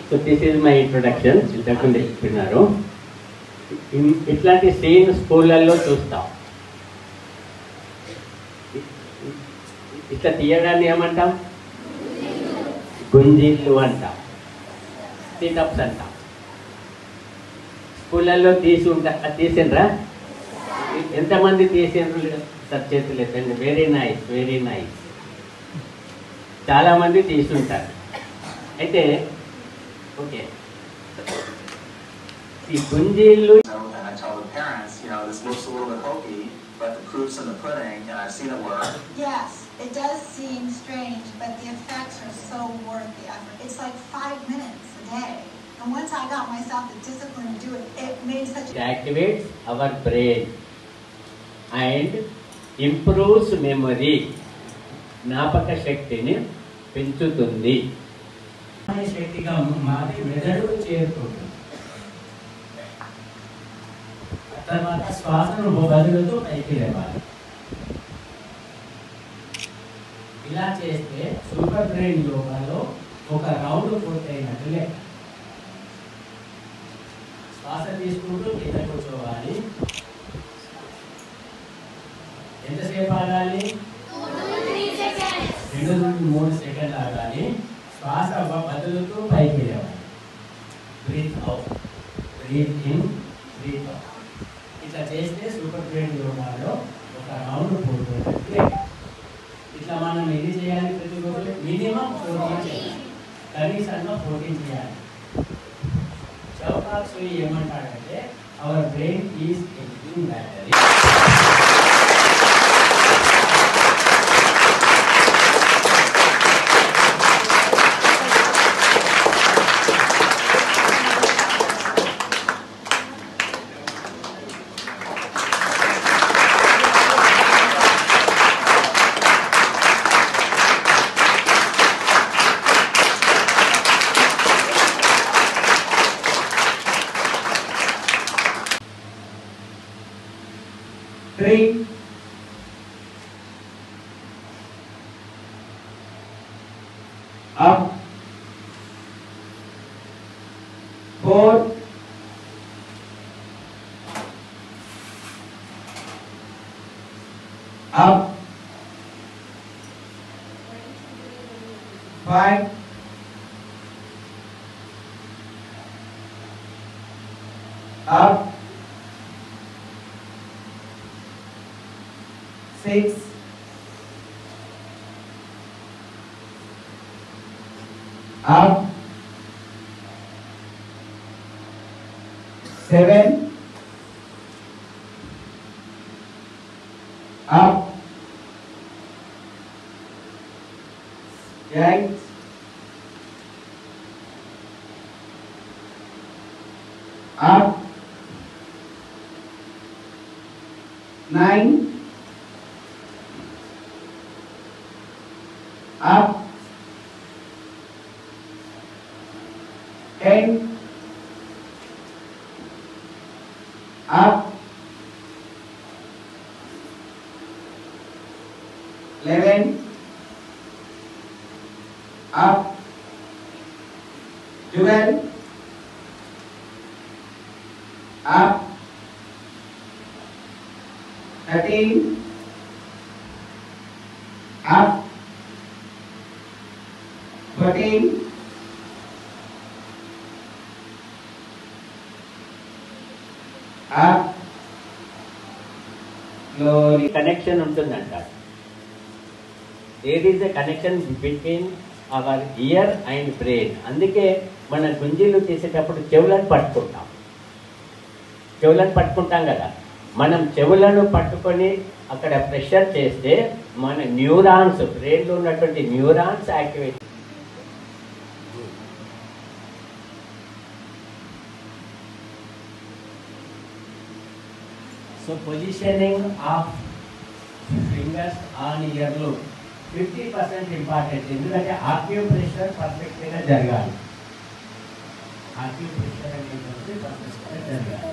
So this is my introduction. ఇంతకుముందు చెప్పినారు. ఇట్లాంటి సీన్ స్కూళ్ళల్లో చూస్తాం. ఇట్లా తీయడాన్ని ఏమంటాం? గుంజీళ్ళు అంటాం, సిటప్స్ అంటాం. స్కూళ్ళల్లో తీసిండ్రా? ఎంతమంది తీసిండ్రు? సార్ చేతులు ఎత్తండి. Very nice, very nice. చాలామంది తీసుంటారు. అయితే ఓకే, ఈ గుంజీళ్ళు. And I tell the parents, this looks a little bit hokey, but the proof's in the pudding, and I've seen it work. Yes, it does seem strange, but the effects are so worth the effort. It's like 5 minutes a day. And once I got myself the discipline to do it, it made such It activates our brain and improves memory. జ్ఞాపక శక్తిని పెంచుతుంది. శక్తిగా మారి మెదడు చేరుకుంటుంది. తర్వాత శ్వాసను బదులుతూ పైకి లేవాలి. ఇలా చేస్తే సూపర్ బ్రెయిన్ యోగాలో ఒక రౌండ్ పూర్తయినట్టు లెక్క. శ్వాస తీసుకుంటూ కింద కూర్చోవాలి. ఎంతసేపు ఆగాలి? 2 నుండి 3 సెకండ్లు ఆగాలి. శ్వాస బదులుతూ పైకి లేవాలి. Breathe out, breathe in, breathe out. ఇట్లా చేస్తే సూపర్ బ్రెయిన్ యోగాలో ఒక రౌండ్ పూర్తయినట్టు. ఇట్లా మనం ఎన్ని చేయాలి? ప్రతిరోజు మినిమం 14 చేయాలి. కనీసంగా 14 చేయాలి. చౌకాక్ సూయి ఏమంటాడంటే అవర్ బ్రెయిన్ ఈజ్ ఎగ్జింగ్ battery. Three, up, 4, up, 5, up, 6, up, 7, up, 8, up, 9, up, 10, up, 11, up, 12, up, 13, up, 14, up, slowly. Connection ఉంటుందంట. There is a connection between our ear and brain. అందుకే మన గుంజీలు తీసేటప్పుడు చెవులను పట్టుకుంటాం కదా. మనం చెవులను పట్టుకొని అక్కడ ప్రెషర్ చేస్తే మన న్యూరాన్స్, బ్రెయిన్లో ఉన్నటువంటి neurons activate. So positioning of fingers on ఇయర్లో 50% ఇంపార్టెంట్. ఎందుకంటే ఆక్యుప్రెషర్ పర్ఫెక్ట్గా జరగాలి. ఆక్యుప్రెషర్ అనేది పర్ఫెక్ట్గా జరగాలి.